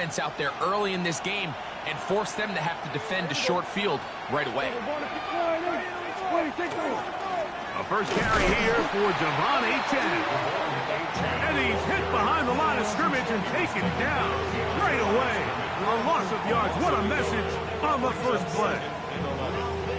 defense out there early in this game and force them to have to defend a short field right away. A first carry here for Devontae Chen. And he's hit behind the line of scrimmage and taken down right away. A loss of yards. What a message on the first play.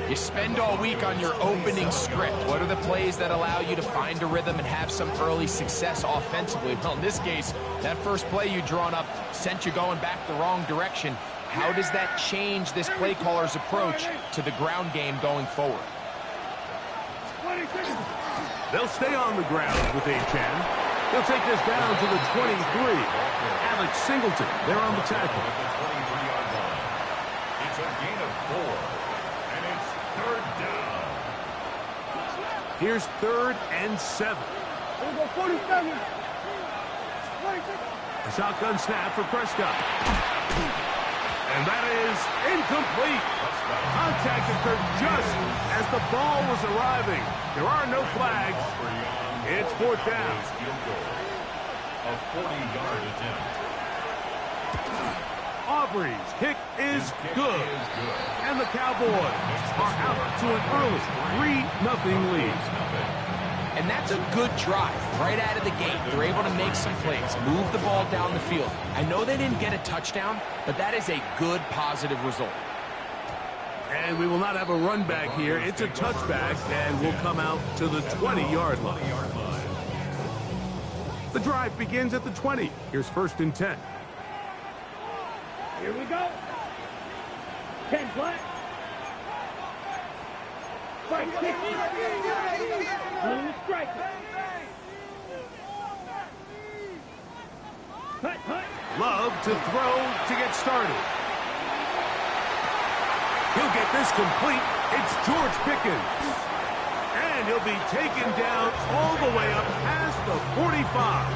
You spend all week on your opening script. What are the plays that allow you to find a rhythm and have some early success offensively? Well, in this case, that first play you drawn up sent you going back the wrong direction. How does that change this play caller's approach to the ground game going forward? They'll stay on the ground with Chen. They'll take this down to the 23. Alex Singleton, they're on the tackle. It's a gain of 4, and it's third down. Here's 3rd and 7. A shotgun snap for Prescott. And that is incomplete. Contact occurred just as the ball was arriving. There are no flags. It's 4th down. A 40-yard attempt. Aubrey's kick is good. And the Cowboys are out to an early 3-0 lead. And that's a good drive right out of the gate. They're able to make some plays, move the ball down the field. I know they didn't get a touchdown, but that is a good, positive result. And we will not have a run back here. It's a touchback, and we'll come out to the 20-yard line. The drive begins at the 20. Here's 1st and 10. Here we go. 10 flat. Strike. Love to throw to get started. He'll get this complete. It's George Pickens. And he'll be taken down all the way up past the 45.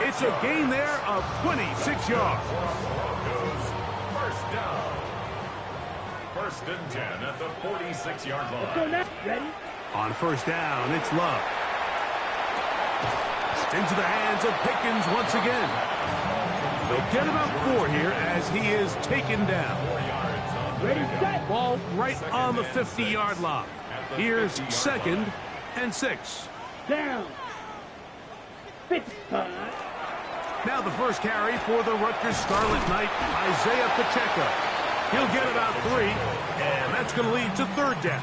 It's a gain there of 26 yards. First down. 1st and 10 at the 46-yard line. Ready? On 1st down, it's Love. Into the hands of Pickens once again. They'll get about 4 here as he is taken down. Ready, set. Ball right on the 50-yard line. Here's 2nd and 6. Down. 50. Now the first carry for the Rutgers Scarlet Knight, Isaiah Pacheco. He'll get about 3, and that's going to lead to 3rd down.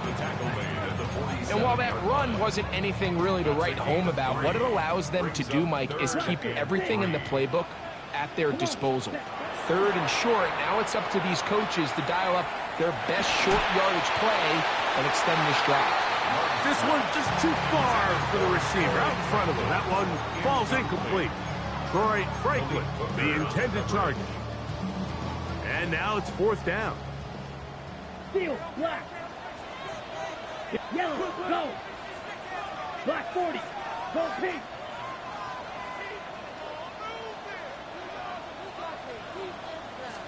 And while that run wasn't anything really to write home about, what it allows them to do, Mike, is keep everything in the playbook at their disposal. 3rd and short, now it's up to these coaches to dial up their best short yardage play and extend this drive. This one just too far for the receiver out in front of him. That one falls incomplete. Troy Franklin, the intended target. And now it's 4th down. Steel, black. Yellow, go. Black 40, go pink.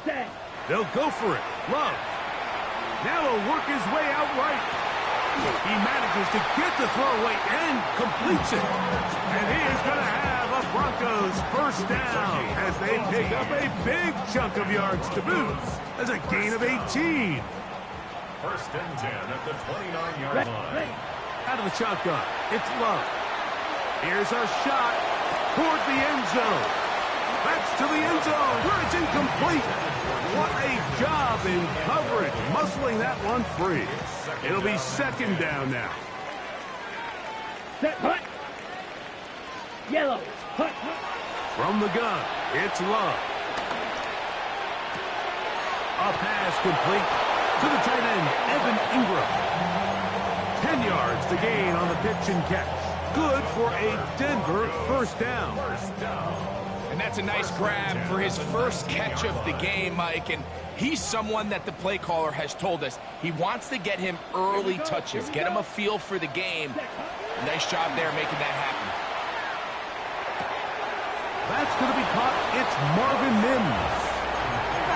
Stay. They'll go for it. Love. Now he'll work his way out right. He manages to get the throwaway and completes it. And he is going to have a Broncos 1st down as they pick up a big chunk of yards to boot. As a gain of 18. 1st and 10 at the 29-yard line. Out of the shotgun, it's Love. Here's a shot toward the end zone. That's to the end zone where it's incomplete. What a job in coverage, muscling that one free. It'll be 2nd down now. Set, hut. Yellow, hut, hut. From the gun, it's Love. A pass complete to the tight end, Evan Ingram. 10 yards to gain on the pitch and catch. Good for a Denver 1st down. And that's a nice grab for his first catch of the game, Mike. And he's someone that the play caller has told us he wants to get him early touches, get him a feel for the game. Nice job there making that happen. That's going to be caught. It's Marvin Mims.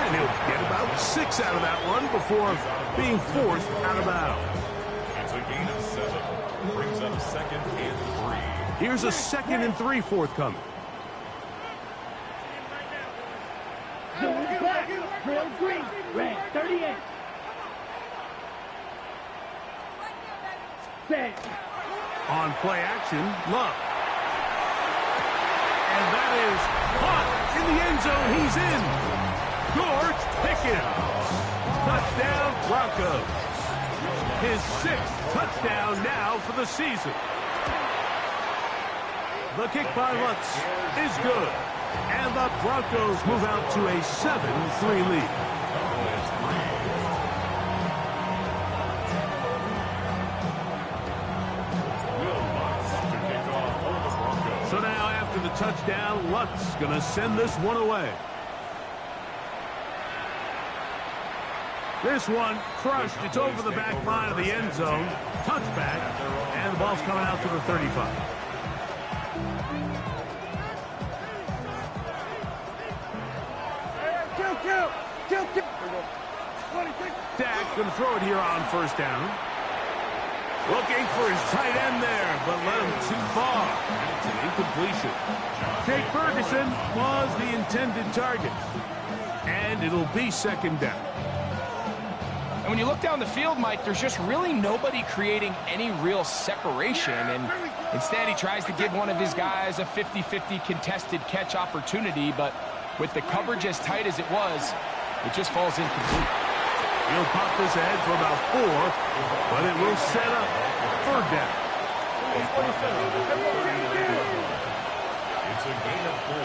And he'll get about 6 out of that one before being forced out of bounds. It's a gain of 7. Brings up 2nd and 3. Here's a 2nd and 3 forthcoming. Go green. Red. 38. Set. On play action, Love. And that is caught in the end zone. He's in. George Pickens. Touchdown, Broncos. His 6th touchdown now for the season. The kick by Lutz is good. And the Broncos move out to a 7-3 lead. So now after the touchdown, Lutz going to send this one away. This one crushed. It's over the back line of the end zone. Touchback. And the ball's coming out to the 35. Kill. Dak going to throw it here on first down. Looking for his tight end there, but led him too far. It's an incompletion. Jake Ferguson was the intended target. And it'll be second down. And when you look down the field, Mike, there's just really nobody creating any real separation. And instead, he tries to give one of his guys a 50-50 contested catch opportunity. But with the coverage as tight as it was, it just falls incomplete. He'll pop this ahead for about 4, but it will set up third down. It's a gain of 4.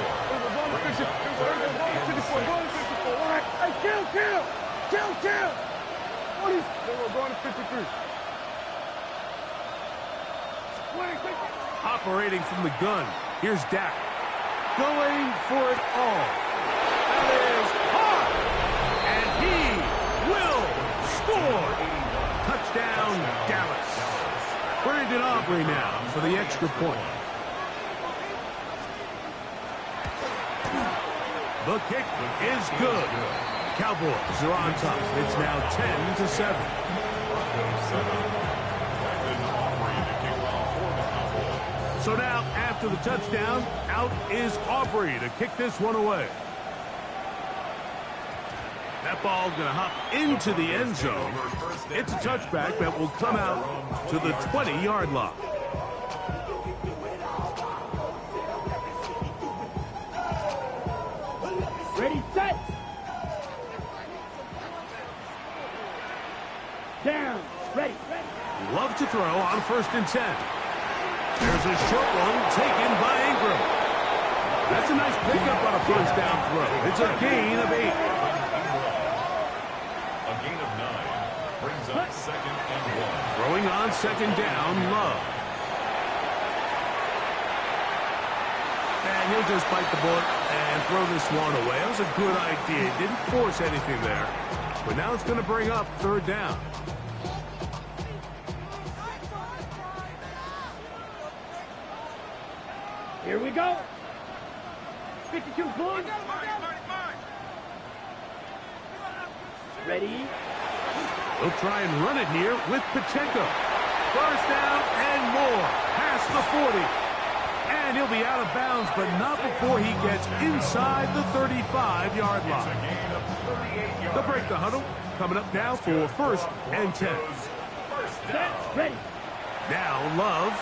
Kill. We're going to 53. Operating from the gun. Here's Dak. Going for it all. That is hard. And he will score. Touchdown, Dallas. Brandon Aubrey now for the extra point. The kick is good. Cowboys are on top. It's now 10-7. So now, after the touchdown, out is Aubrey to kick this one away. That ball's going to hop into the end zone. It's a touchback that will come out to the 20-yard line. Ready, set. Down. Ready. Love to throw on 1st and 10. There's a short one taken by Ingram. That's a nice pickup on a first down throw. It's a gain of 8. A gain of 9 brings up 2nd and 1. Throwing on 2nd down, Love. And he'll just bite the bullet and throw this one away. That was a good idea. Didn't force anything there. But now it's going to bring up 3rd down. Here we go. 52 points. Ready. They'll try and run it here with Pacheco. First down and more. Past the 40. And he'll be out of bounds, but not before he gets inside the 35-yard line. They'll break the huddle. Coming up now for 1st and 10. Set. Ready. Now Love.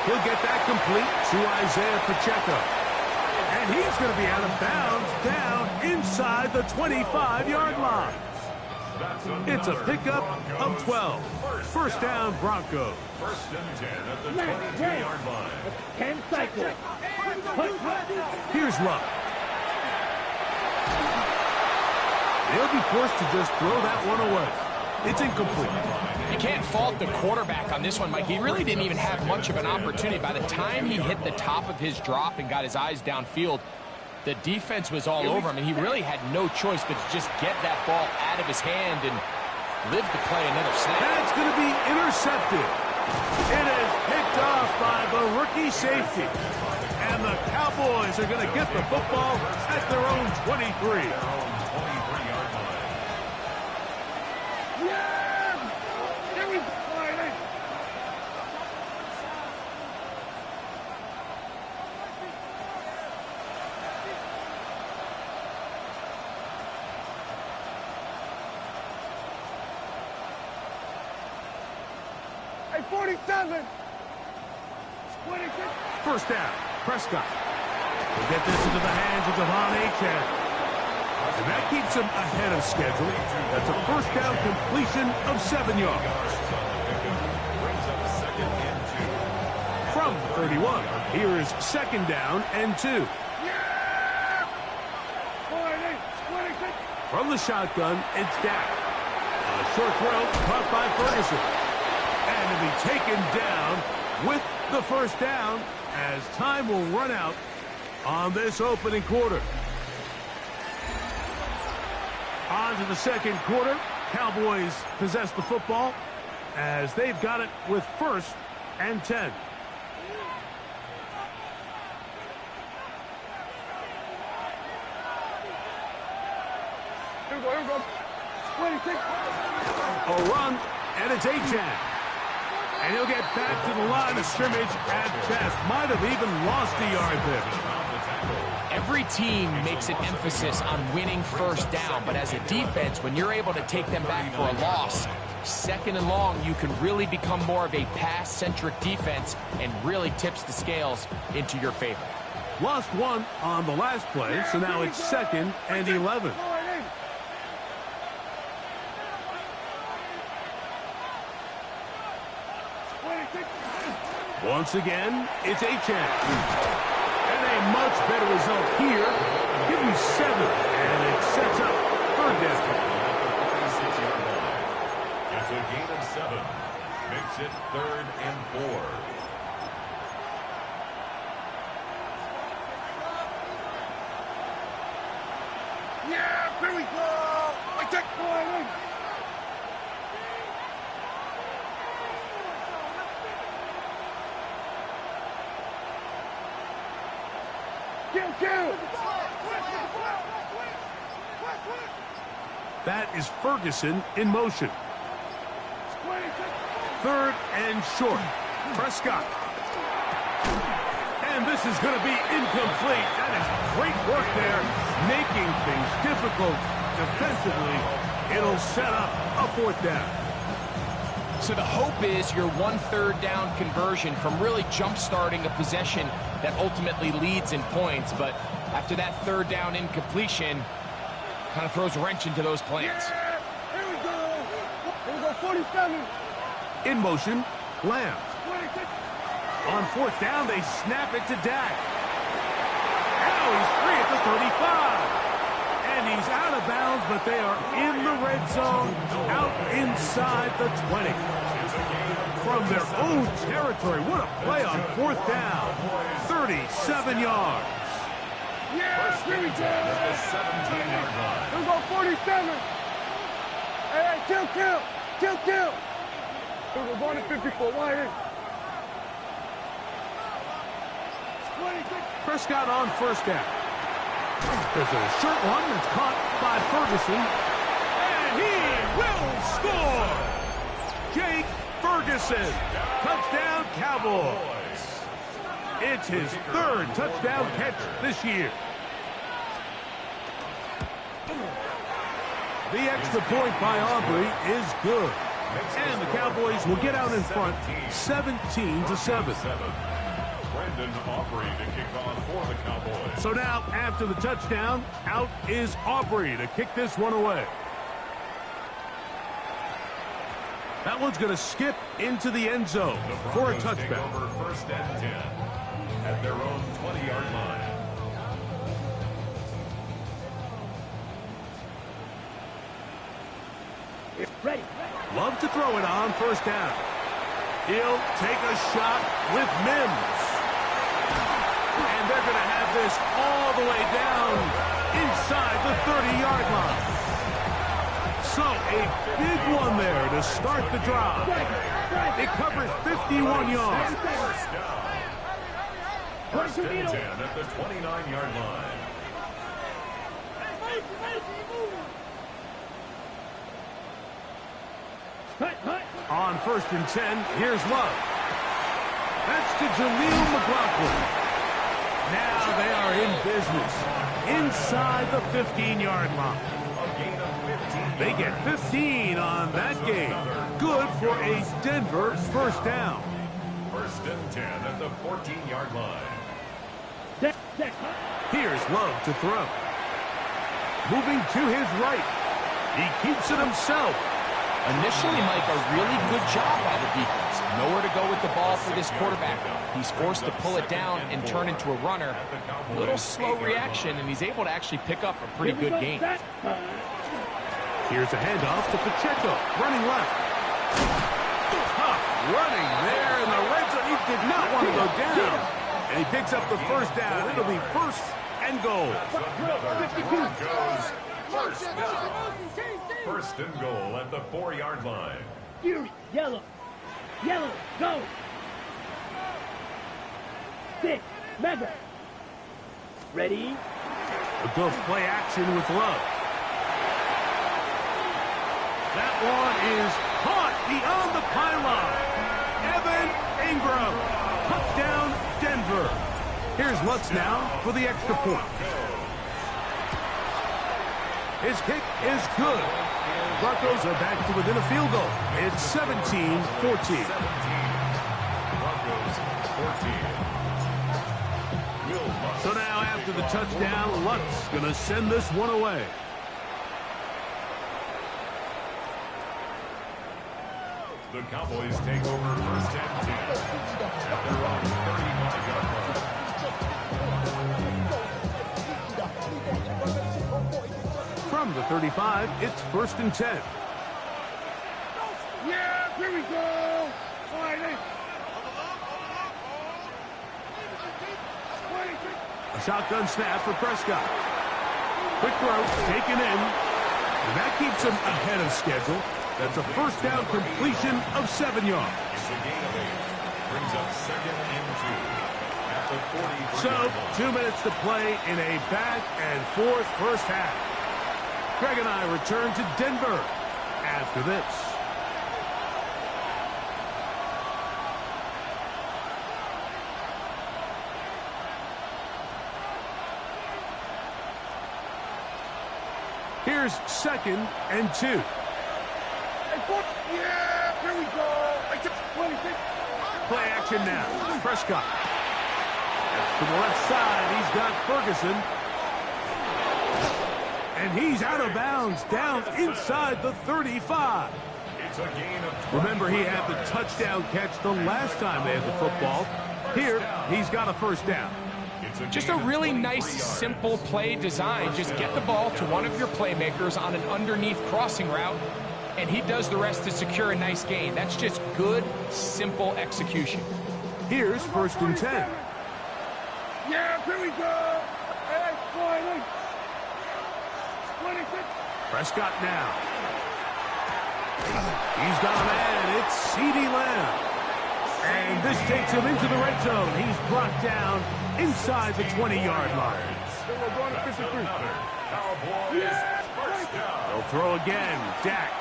He'll get that complete to Isaiah Pacheco. And he's going to be out of bounds down inside the 25-yard line. It's a pickup of 12. First down, Broncos. 1st and 10 at the 22-yard line. 10 cycles. Here's Love. They'll be forced to just throw that one away. It's incomplete. You can't fault the quarterback on this one, Mike. He really didn't even have much of an opportunity. By the time he hit the top of his drop and got his eyes downfield, the defense was all over him, and he really had no choice but to just get that ball out of his hand and live to play another snap. That's going to be intercepted. It is picked off by the rookie safety. And the Cowboys are going to get the football at their own 23. Hey, 47. 26. First down, Prescott. Will get this into the hands of Devon Achane. And that keeps him ahead of schedule. That's a first down completion of 7 yards. From 31, here is second down and 2. From the shotgun, it's Dak. A short throw caught by Ferguson. And to be taken down with the first down as time will run out on this opening quarter. On to the second quarter. Cowboys possess the football as they've got it with first and 10. Here we go. 26. A run, and it's Achane. And he'll get back to the line of scrimmage at best. Might have even lost a yard there. Every team makes an emphasis on winning first down, but as a defense, when you're able to take them back for a loss, second and long, you can really become more of a pass-centric defense and really tips the scales into your favor. Lost one on the last play, so now it's second and 11. Once again, it's Achane. And a much better result here. Give you 7, and it sets up third down. It's a gain of 7. Makes it 3rd and 4. Yeah, here we go. I take one. Kill. That is Ferguson in motion. Third and short. Prescott. And this is going to be incomplete. That is great work there, making things difficult defensively. It'll set up a fourth down. So the hope is your 1/3 down conversion from really jump-starting a possession that ultimately leads in points. But after that third down incompletion, kind of throws a wrench into those plans. Yeah, here we go. Here we go, 47. In motion, Lamb. 26. On fourth down, they snap it to Dak. Now he's free at the 35. And he's out of bounds, but they are in the red zone, out inside the 20. From their own territory, what a play on fourth down. 37 yards. Yeah, here we go. The 17-yard line. Here we go, 47. Hey, kill. Here we go, going to 54. Wide in. 26. Prescott on first down. There's a short one that's caught by Ferguson. And he will score! Jake Ferguson. Touchdown, Cowboys. It's his 3rd touchdown catch this year. The extra point by Aubrey is good. And the Cowboys will get out in front 17-7. Brandon Aubrey to kick off for the Cowboys. So now, after the touchdown, out is Aubrey to kick this one away. That one's going to skip into the end zone for a touchback. Over 1st and 10 at their own 20-yard line. Ready. Love to throw it on first down. He'll take a shot with Mims. And they're going to have this all the way down inside the 30-yard line. So a big one there to start the drive. It covers 51 yards. First and 10 at the 29-yard line. On 1st and 10, here's Love. That's to Jaleel McLaughlin. Now they are in business inside the 15-yard line. gain of 15. They get 15 on that game. Good for a Denver first down. First and 10 at the 14-yard line. Here's Love to throw. Moving to his right. He keeps it himself. Initially, Mike, a really good job by the defense. Nowhere to go with the ball for this quarterback. He's forced to pull it down and turn into a runner. A little slow reaction, and he's able to actually pick up a pretty good gain. Here's a handoff to Pacheco, running left. Tough running there in the red zone. He did not want to go down. And he picks up the first down. It'll be first and goal. Broncos first down. First and goal at the 4-yard line. Yellow. Yellow. Go. 6. Mega. Ready? A good play action with Love. That one is caught beyond the pylon. Evan Ingram. Touchdown, Denver. Here's Lutz now for the extra point. His kick is good. Broncos are back to within a field goal. It's 17-14. Broncos 14. So now after the touchdown, Lutz going to send this one away. The Cowboys take over first and 10 at their own 35-yard line. From the 35, it's first and 10. Yeah, here we go. A shotgun snap for Prescott. Quick throw, taken in. And that keeps him ahead of schedule. That's a first down completion of 7 yards. It's a gain of 8. Brings up second and 2 at the 43. So, 2 minutes to play in a back and forth first half. Greg and I return to Denver after this. Here's second and 2. Yeah, here we go. 26. Play action now. Prescott. To the left side, he's got Ferguson. And he's out of bounds, down inside the 35. It's a gain of 12. Remember, he had the touchdown catch the last time they had the football. Here, he's got a first down. Just a really nice, simple play design. Just get the ball to one of your playmakers on an underneath crossing route, and he does the rest to secure a nice gain. That's just good, simple execution. Here's first and 10. Yeah, here we go. Hey, 26. Prescott now. He's got a man. It's CeeDee Lamb. And this takes him into the red zone. He's brought down inside the 20-yard line. We're going to 53. Cowboys first down. They'll throw again. Dak.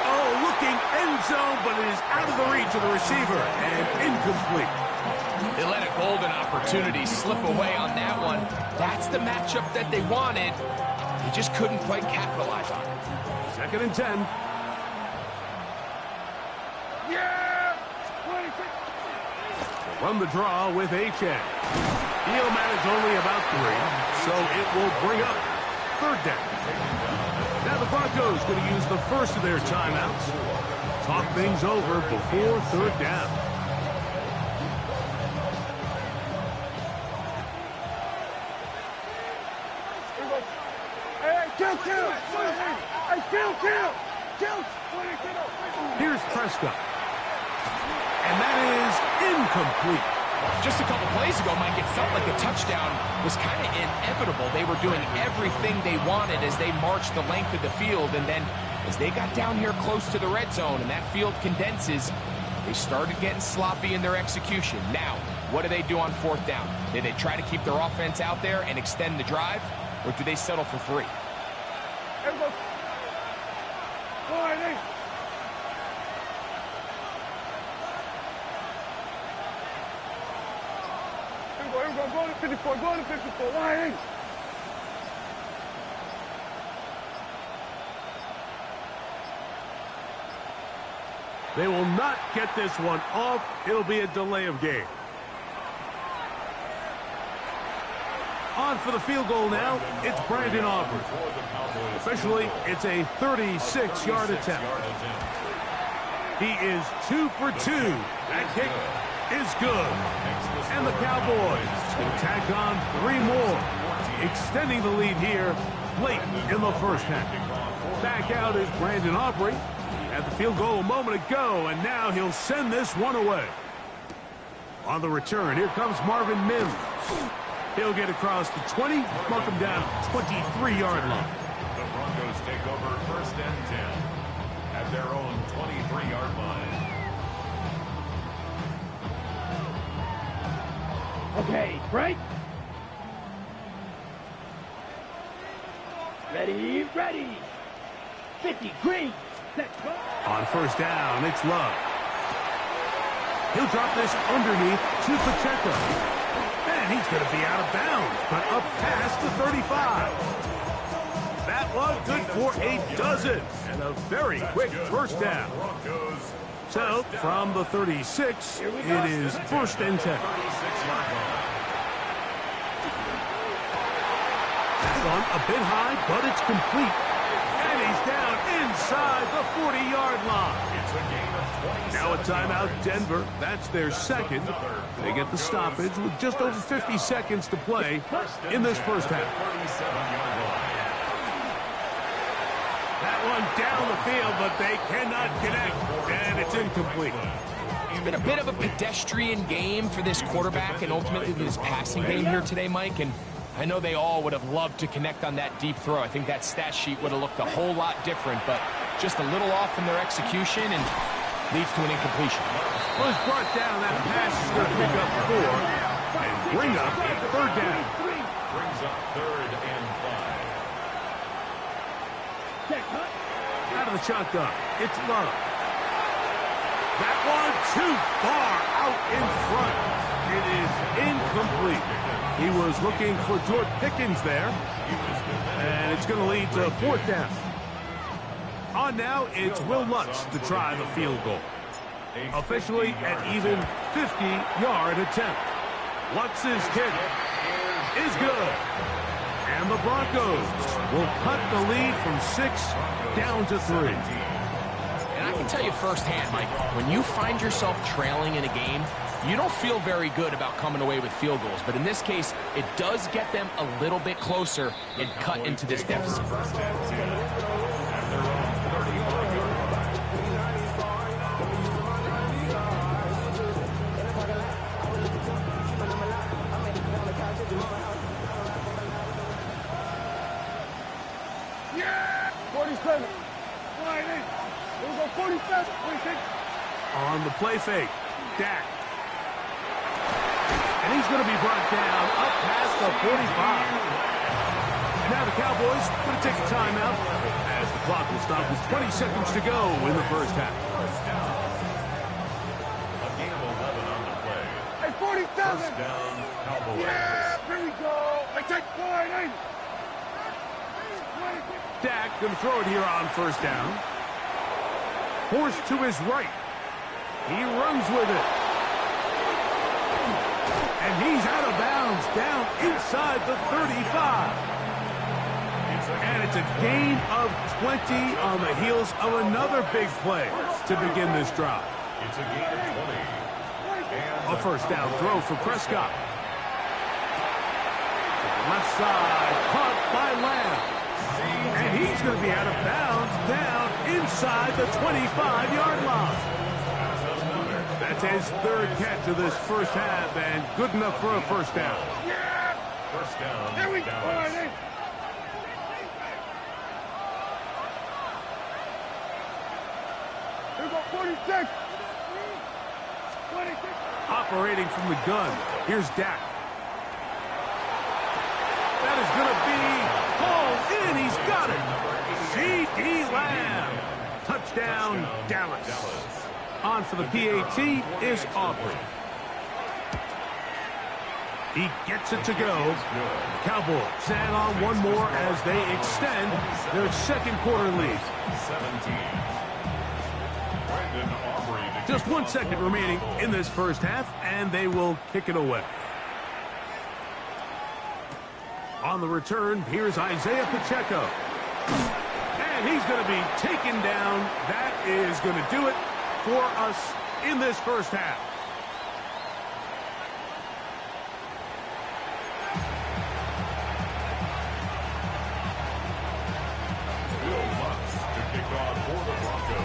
Oh, looking end zone, but it is out of the reach of the receiver and incomplete. They let a golden opportunity slip away on that one. That's the matchup that they wanted. They just couldn't quite capitalize on it. Second and 10. Yeah, 26. Run the draw with Achane. He'll manage only about 3, so it will bring up third down. Now the Broncos going to use the first of their timeouts. Talk things over before third down. Hey, kill. Hey, kill. Here's Prescott. And that is incomplete. Just a couple plays ago, Mike, it felt like a touchdown was kind of inevitable. They were doing everything they wanted as they marched the length of the field, and then as they got down here close to the red zone and that field condenses, they started getting sloppy in their execution. Now, what do they do on fourth down? Do they try to keep their offense out there and extend the drive, or do they settle for 3? Everybody. Go to 54. Go to 54. Why? They will not get this one off. It'll be a delay of game. On for the field goal now, it's Brandon Aubrey. Officially, it's a 36-yard attempt. He is 2 for 2. That kick is good. And the Cowboys will tack on 3 more, extending the lead here late in the first half. Back out is Brandon Aubrey. He had the field goal a moment ago, and now he'll send this one away. On the return, here comes Marvin Mims. He'll get across the 20, mark him down 23-yard line. The Broncos take over 1st and 10 at their own 23-yard line. Okay, break. Ready, ready. 50, green. Set, go. On 1st down, it's Love. He'll drop this underneath to Pacheco. And he's going to be out of bounds, but up past the 35. That one good for a dozen, and a very quick first down. So, from the 36, it is 1st and 10. That one a bit high, but it's complete. And he's down inside the 40-yard line. Now a timeout, Denver. That's their second. They get the stoppage with just over 50 seconds to play in this first half. That one down the field, but they cannot connect, and it's incomplete. It's been a bit of a pedestrian game for this quarterback and ultimately this passing game here today, Mike, and I know they all would have loved to connect on that deep throw. I think that stat sheet would have looked a whole lot different, but just a little off in their execution and leads to an incompletion. Well, it's brought down. That pass is going to pick up 4 and bring up 3rd down. Brings up 3rd and 5. Set, cut. Out of the shotgun, it's Love. That one too far out in front. It is incomplete. He was looking for George Pickens there, and it's going to lead to 4th down. On now, it's Will Lutz to try the field goal. Officially an even 50-yard attempt. Lutz's kick is good. And the Broncos will cut the lead from 6 down to 3. And I can tell you firsthand, Mike, when you find yourself trailing in a game, you don't feel very good about coming away with field goals. But in this case, it does get them a little bit closer and cut into this deficit. Yeah! 47. Line 8. Here we go, 47. 26. On the play fake, Dak. And he's going to be brought down up past the 45. And now the Cowboys going to take a timeout as the clock will stop with 20 seconds to go in the first half. A game of 11 on the play. Hey, 47. 1st down, Cowboys. Yeah, here we go. I take line 8. Dak going to throw it here on 1st down. Forced to his right. He runs with it. And he's out of bounds, down inside the 35. And it's a gain of 20 on the heels of another big play to begin this drive. It's a gain of 20. A 1st down throw for Prescott. Left side, caught by Lamb. And he's going to be out of bounds, down inside the 25-yard line. That's his 3rd catch of this first half, and good enough for a 1st down. Yeah! 1st down, Here we go, Dallas. line 8. Here we go, 46. 26. Operating from the gun, here's Dak. That is going to be hauled in. He's got it. C.D. Lamb. Touchdown, Dallas. On for the PAT is Aubrey. He gets it to go. Cowboys hang on one more as they extend their 2nd quarter lead. 17. Just 1 second remaining in this first half, and they will kick it away. On the return, here's Isaiah Pacheco. And he's going to be taken down. That is going to do it for us in this first half.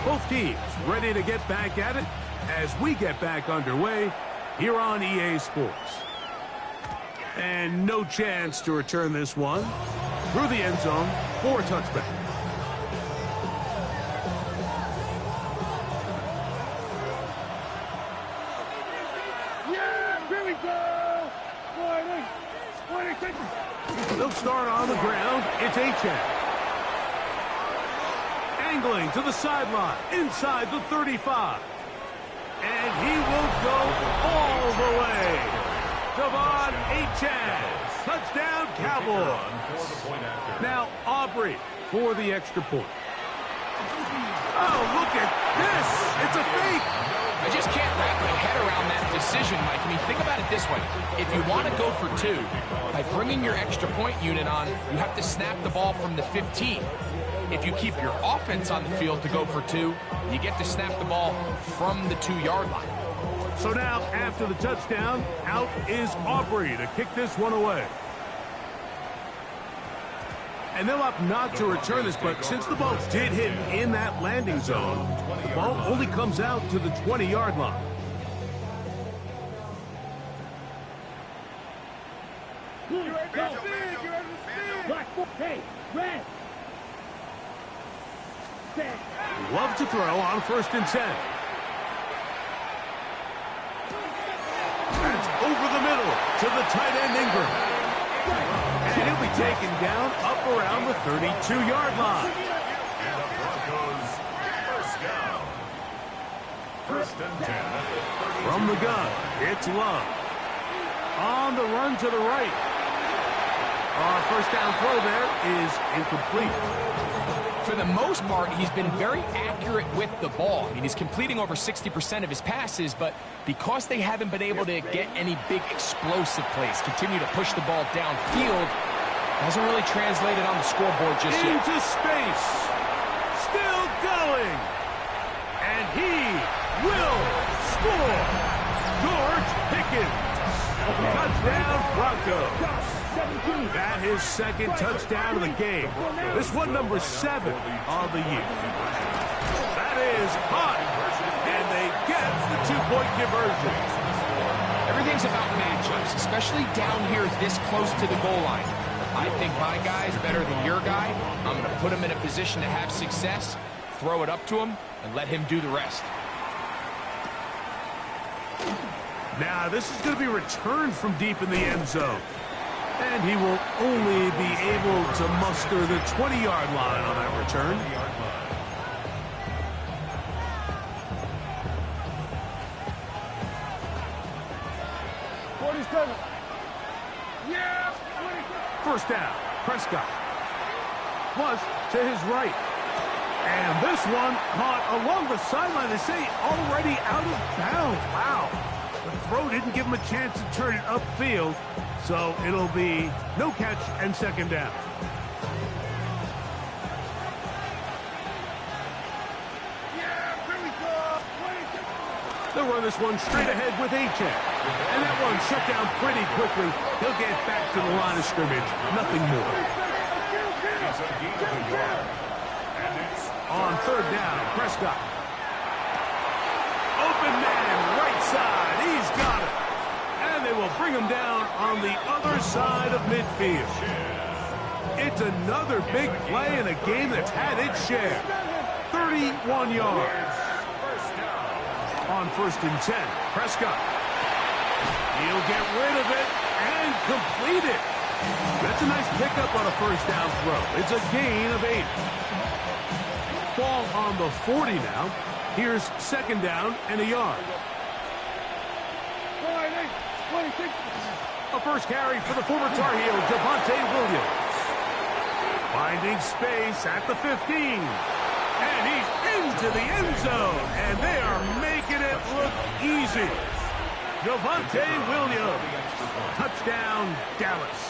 Both teams ready to get back at it as we get back underway here on EA Sports. And no chance to return this one through the end zone for a touchback. Yeah, here we go. 20. They'll start on the ground. It's Achane. Angling to the sideline, inside the 35. And he will go all the way. Devon Achane. Touchdown, Cowboys. Now Aubrey for the extra point. Oh, look at this. It's a fake. I just can't wrap my head around that decision, Mike. I mean, think about it this way. If you want to go for 2, by bringing your extra point unit on, you have to snap the ball from the 15. If you keep your offense on the field to go for 2, you get to snap the ball from the 2-yard line. So now, after the touchdown, out is Aubrey to kick this one away. And they'll opt not to return this, but since the ball did hit in that landing zone, the ball only comes out to the 20-yard line. Hey, red. Love to throw on 1st and 10. That's over the middle to the tight end Ingram. And he'll be taken down up around the 32-yard line. And the Broncos first down. 1st and 10. From the gun, it's Love. On the run to the right. Our first down throw there is incomplete. For the most part, he's been very accurate with the ball. I mean, he's completing over 60% of his passes, but because they haven't been able to get any big explosive plays, continue to push the ball downfield, hasn't really translated on the scoreboard just yet. Into space. Still going. And he will score. George Pickens. Touchdown, Broncos. That is 2nd touchdown of the game. This one number 7 of the year. That is hot. And they get the 2-point conversion. Everything's about matchups, especially down here this close to the goal line. I think my guy's better than your guy. I'm going to put him in a position to have success, throw it up to him, and let him do the rest. Now, this is going to be returned from deep in the end zone. And he will only be able to muster the 20-yard line on that return. Yeah, 1st down, Prescott. Flush to his right. And this one caught along the sideline. They say already out of bounds. Wow. The throw didn't give him a chance to turn it upfield. So it'll be no catch and 2nd down. They'll run this one straight ahead with Achane. And that one shut down pretty quickly. He'll get back to the line of scrimmage. Nothing more. On 3rd down, Prescott. Open man, right side. He's got it. And they will bring him down on the other side of midfield. It's another big play in a game that's had its share. 31 yards. On 1st and 10, Prescott. He'll get rid of it and complete it. That's a nice pickup on a 1st down throw. It's a gain of 8. Ball on the 40 now. Here's 2nd down and a yard. A first carry for the former Tar Heel, Javonte Williams. Finding space at the 15. And And he's into the end zone. And they are making it look easy. Javonte Williams. Touchdown, Dallas.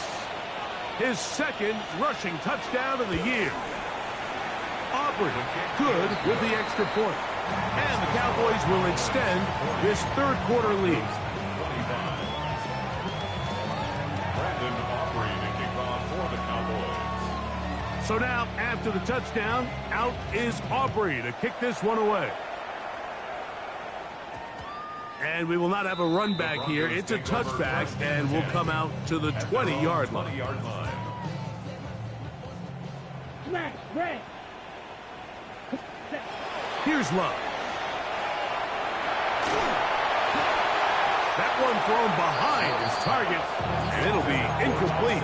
His second rushing touchdown of the year. Aubrey good with the extra point. And the Cowboys will extend this third quarter lead. Brandon Aubrey to kick off for the Cowboys. So now, after the touchdown, out is Aubrey to kick this one away. And we will not have a run back here. It's a touchback, and we'll come out to the 20-yard line. Smash, red. Here's Love. That one thrown behind his target, and it'll be incomplete.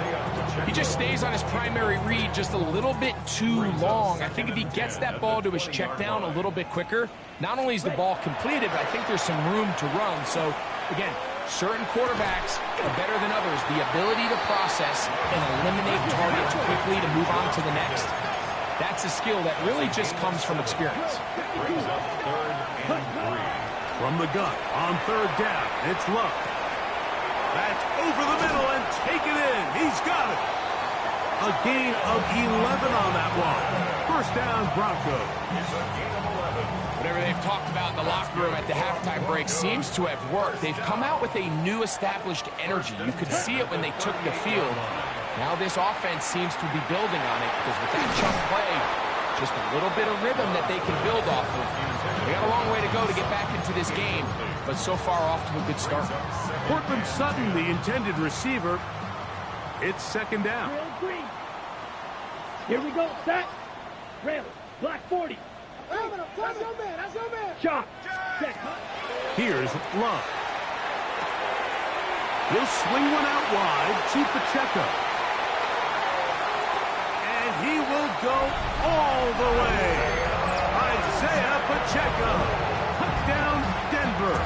He just stays on his primary read just a little bit too long. I think if he gets that ball to his check down a little bit quicker, not only is the ball completed, but I think there's some room to run. So, again, certain quarterbacks are better than others. The ability to process and eliminate targets quickly to move on to the next. That's a skill that really just comes from experience. Brings up 3rd and 3. From the gun on 3rd down, it's Love. That's over the middle and taken in. He's got it. A gain of 11 on that one. First down, Broncos. Whatever they've talked about in the locker room at the halftime break seems to have worked. They've come out with a new established energy. You could see it when they took the field. Now this offense seems to be building on it because with that chunk play, just a little bit of rhythm that they can build off of. They got a long way to go to get back into this game, but so far off to a good start. Cortland Sutton, the intended receiver. It's 2nd down. Trail green. Here we go, set. Trail, black 40. That's your man. That's your man. Shot. Set. Here's Love. He'll swing one out wide to Pacheco. And he will go all the way. Isaiah Pacheco. Touchdown, Denver.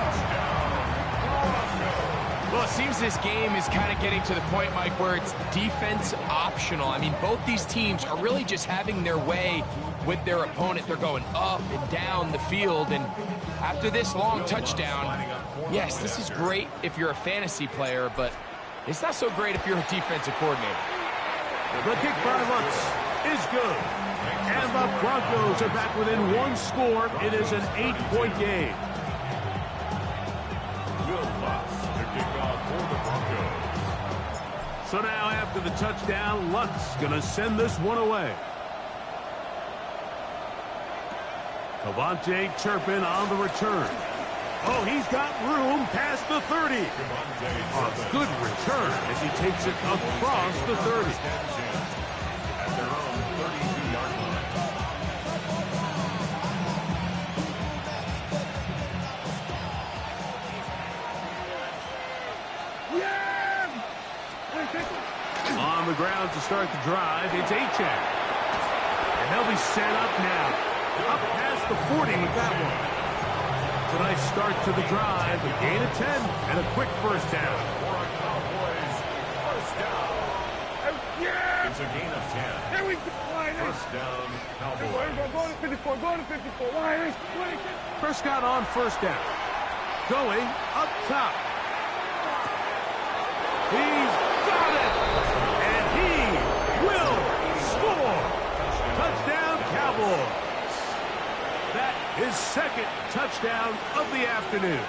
Well, it seems this game is kind of getting to the point, Mike, where it's defense optional. I mean, both these teams are really just having their way with their opponent. They're going up and down the field, and after this long touchdown, yes, this is great if you're a fantasy player, but it's not so great if you're a defensive coordinator. The kick by Lutz is good. And the Broncos are back within one score. It is an 8-point game. So now after the touchdown, Lutz going to send this one away. Cavante Turpin on the return. Oh, he's got room past the 30. A good return as he takes it across the 30. At their own 32-yard line. On the ground to start the drive, it's Achane. And they'll be set up now. Up past the 40 with that one. It's a nice start to the drive, a gain of 10, and a quick first down. For a Cowboys first down. It's a gain of 10. Here we go. First down, Cowboys. Go to 54. Go to 54. Lions. Prescott on first down. Going up top. He's got it. And he will score. Touchdown, Cowboys. That is second touchdown of the afternoon.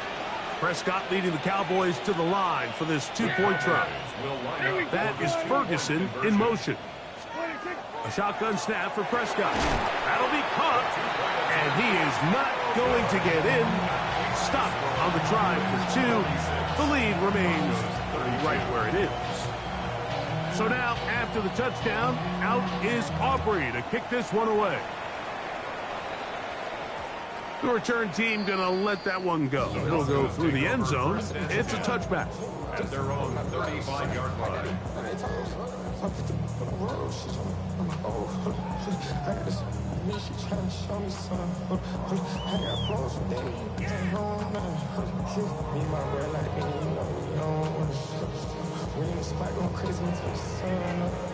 Prescott leading the Cowboys to the line for this two-point try. That is Ferguson in motion. A shotgun snap for Prescott. That'll be caught. And he is not going to get in. Stop on the drive for 2. The lead remains right where it is. So now, after the touchdown, out is Aubrey to kick this one away. The return team going to let that one go. It'll go through the end zone. It's a touchback. At their own 35-yard line.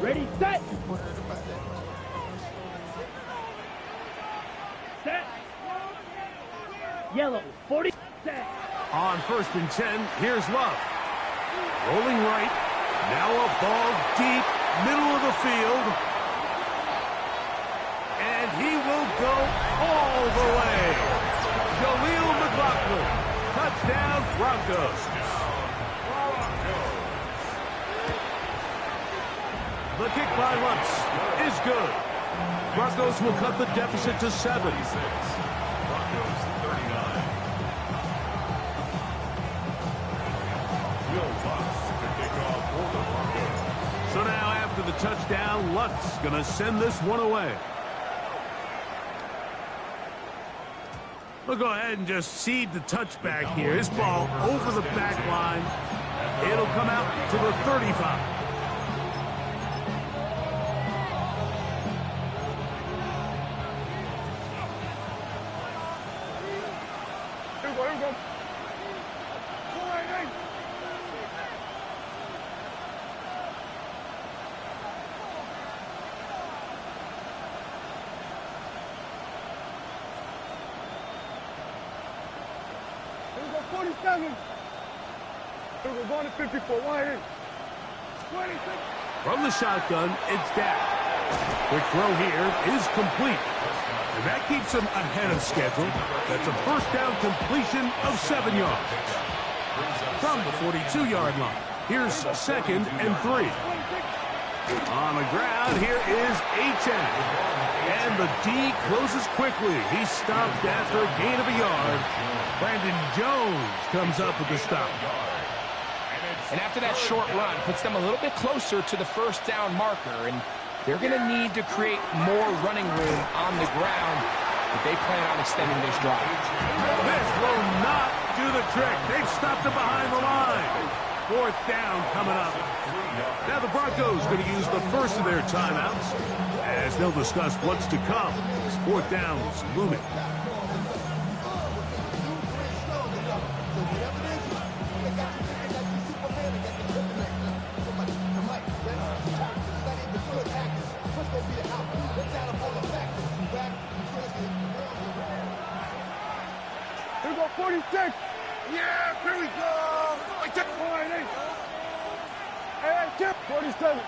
Ready, set. Yellow, 40. On 1st and 10, here's Love. Rolling right. Now a ball deep, middle of the field. And he will go all the way. Jaleel McLaughlin. Touchdown, Broncos. The kick by Lutz is good. Broncos will cut the deficit to 7. Broncos 39. Will Lutz to kick off for the Broncos. So now after the touchdown, Lutz going to send this one away. We'll go ahead and just cede the touchback here. His ball over the back line. It'll come out to the 35. Here we go. Go right, Here we go, 47. Here we go, going to 54. Wide in. 26. From the shotgun, it's Dak. Quick throw here is complete. And that keeps him ahead of schedule. That's a first down completion of 7 yards. From the 42-yard line, here's 2nd and 3. On the ground, here is Achane. And the D closes quickly. He stopped after a gain of a yard. Brandon Jones comes up with the stop. And after that short run, puts them a little bit closer to the first down marker. And they're going to need to create more running room on the ground if they plan on extending this drive. This will not do the trick. They've stopped it behind the line. 4th down coming up. Now the Broncos going to use the first of their timeouts as they'll discuss what's to come as 4th down's looming. Here we go, 46. Yeah, here we go. I took 48. Hey, kill. 47.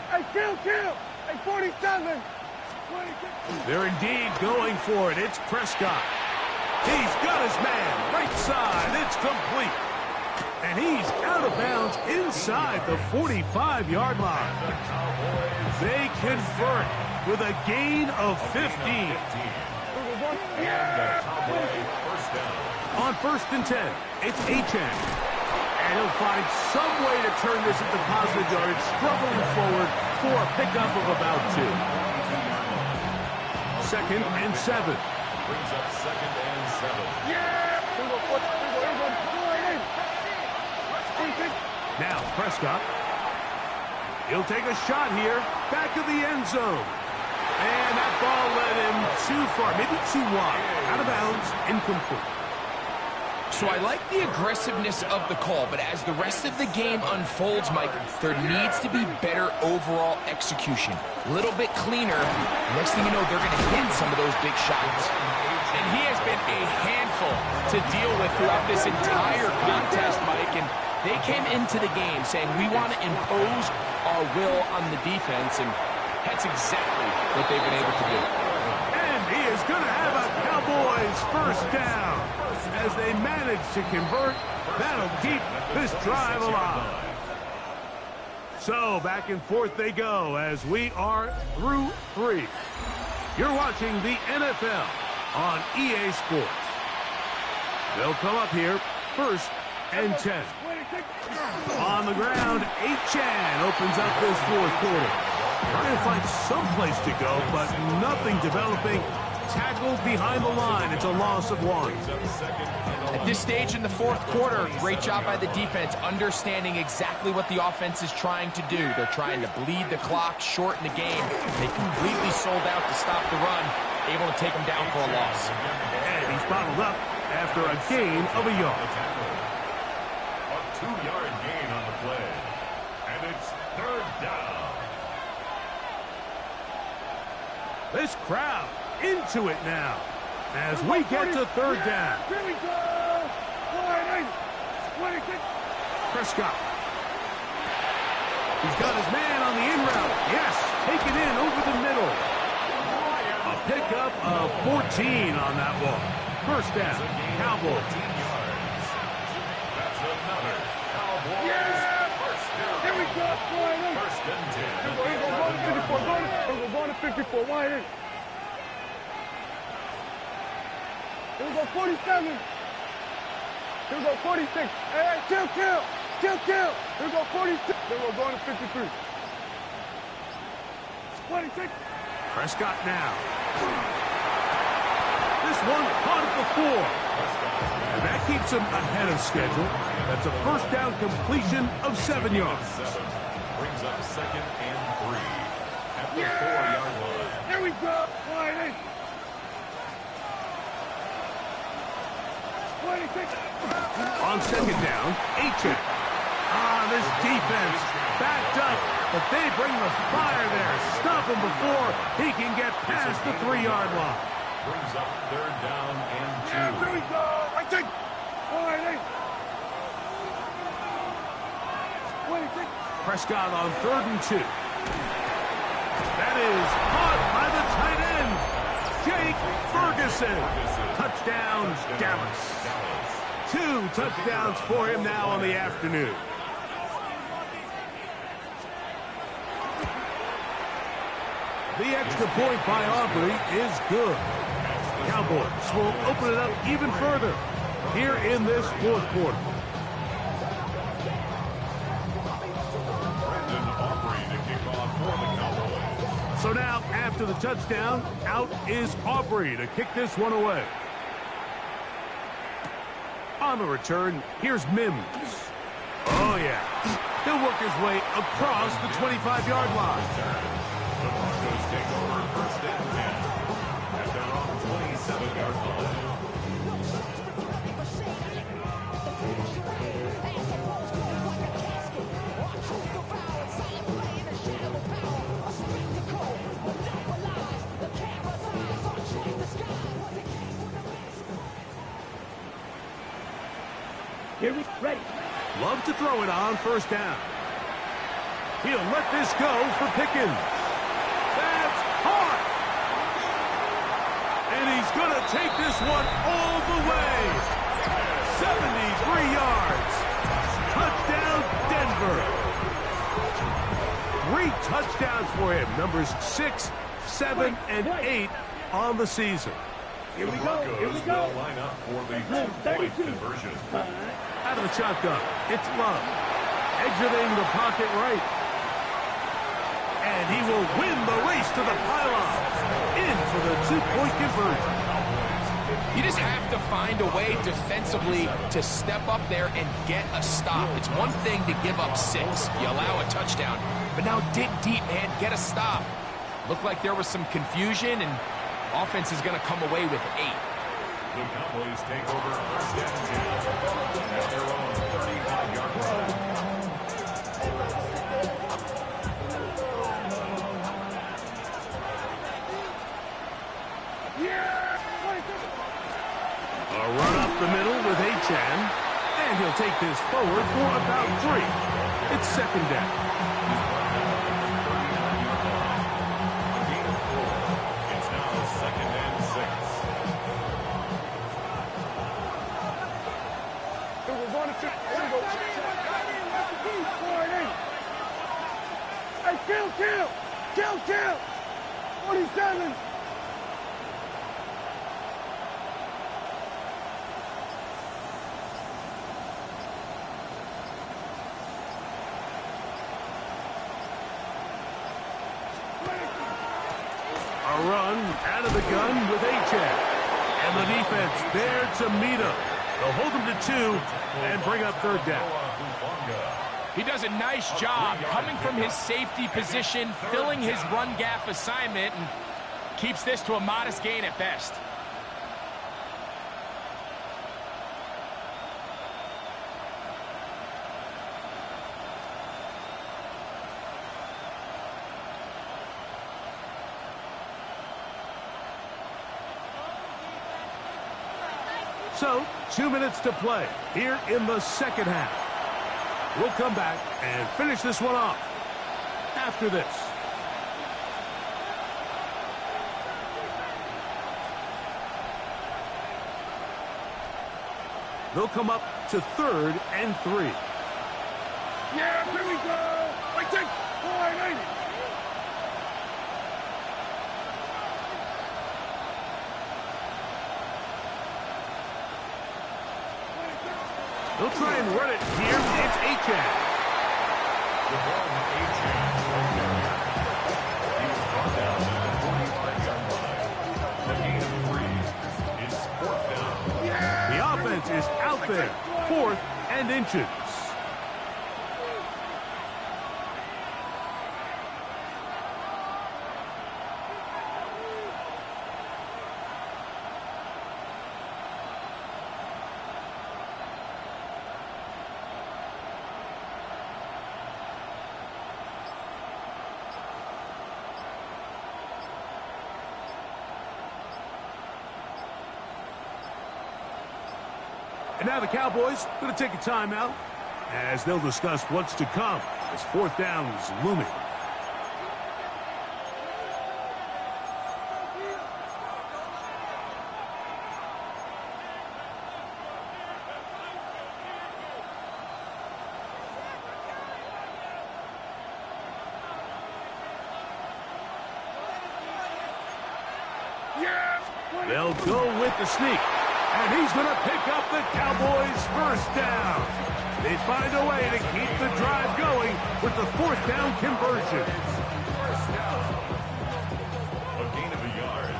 Hey, kill. Hey, 47. 26. They're indeed going for it. It's Prescott. He's got his man. Right side. It's complete. And he's out of bounds inside the 45-yard line. They convert with a gain of 15. On 1st and 10, it's Achane. And he'll find some way to turn this into positive yardage, struggling forward for a pickup of about 2. 2nd and 7. Brings up 2nd and 7. Yeah. Now Prescott. He'll take a shot here, back of the end zone. And that ball led him too far, maybe too wide. Out of bounds, incomplete. So I like the aggressiveness of the call, but as the rest of the game unfolds, Mike, there needs to be better overall execution. A little bit cleaner. Next thing you know, they're going to hit some of those big shots. And he has been a handful to deal with throughout this entire contest, Mike. And they came into the game saying, we want to impose our will on the defense, and that's exactly what they've been able to do. And he is going to have a Cowboys first down. As they manage to convert, that'll keep this drive alive. So back and forth they go as we are through 3. You're watching the NFL on EA Sports. They'll come up here 1st and 10. On the ground, Achane opens up this 4th quarter. Trying to find some place to go, but nothing developing. Tackled behind the line. It's a loss of 1. At this stage in the 4th quarter, great job by the defense, understanding exactly what the offense is trying to do. They're trying to bleed the clock, shorten the game. They completely sold out to stop the run, able to take them down for a loss. And he's bottled up after a gain of a yard. A 2-yard gain on the play. And it's 3rd down. This crowd into it now. As we get to third down. Here we go. 26. Prescott. He's got his man on the in route. Yes, taken in over the middle. A pickup of 14 on that one. First down, Cowboys. That's another Cowboys first down. Here we go. First and 10. We're going to 54. We're going to 54. Wide in. Here we go. 47. Here we go. 46. Hey, kill. Here we go. 46. Then we're going to 53. 26. Prescott now. This one caught at the 4. And that keeps him ahead of schedule. That's a first down completion of 7 yards. 7 brings up second and 3 at the 4-yard line. Here we go. Wide in. 26. On second down, Achek. This defense backed up, but they bring the fire there. Stop him before he can get past the 3-yard line. Brings up third down and 2. Here we go. I think. Wide in. 26. Prescott on third and 2. That is caught by the tight end, Jake Ferguson. Touchdown, Dallas. 2 touchdowns for him now on the afternoon. The extra point by Aubrey is good. Cowboys will open it up even further here in this fourth quarter. Brandon Aubrey to kick off for the Cowboys. So now, after the touchdown, out is Aubrey to kick this one away. On the return, here's Mims. Oh, yeah. He'll work his way across the 25-yard line. The Broncos take over first and 10 at their own 27-yard line. Here we ready. Love to throw it on first down. He'll let this go for Pickens. That's hard. And he's going to take this one all the way. 73 yards. Touchdown, Denver. 3 touchdowns for him. Numbers 6, 7, and 8 on the season. Here we The go. Here Broncos we go. will line up for the 2-point 32. conversion. Out of the shotgun, it's Love. Exiting the pocket right. And he will win the race to the pylon. In for the 2-point conversion. You just have to find a way defensively to step up there and get a stop. It's one thing to give up 6. You allow a touchdown. But now dig deep, man. Get a stop. Looked like there was some confusion, and offense is going to come away with 8. The Cowboys take over first and 10 at their own 35-yard line. A run up the middle with Achek. And he'll take this forward for about 3. It's second down. It's now second and 6. We're going to 50. Here we go. Hey, kill. 47. A run out of the gun with Achek. And the defense there to meet him. They'll hold him to 2 and bring up third down. He does a nice job coming from his safety position, filling his run gap assignment, and keeps this to a modest gain at best. So, 2 minutes to play here in the second half. We'll come back and finish this one off after this. They'll come up to 3rd and 3. Yeah, here we go. Wait, take 480. They'll try and run it here. It's Achane. The ball with Achane. He was brought down to the 45-yard line. The gain of 3. It's 4th down. The offense is out there. 4th and inches. And now the Cowboys going to take a timeout as they'll discuss what's to come as 4th down is looming. They'll go with the sneak. And he's going to pick up the Cowboys' 1st down. They find a way to keep the drive going with the 4th down conversion. First down. A gain of a yard.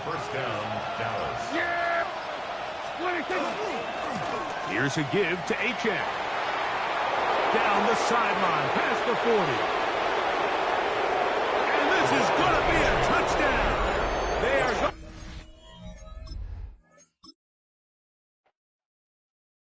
1st down, Dallas. Yeah. Here's a give to Achane. Down the sideline, past the 40. And this is going to be a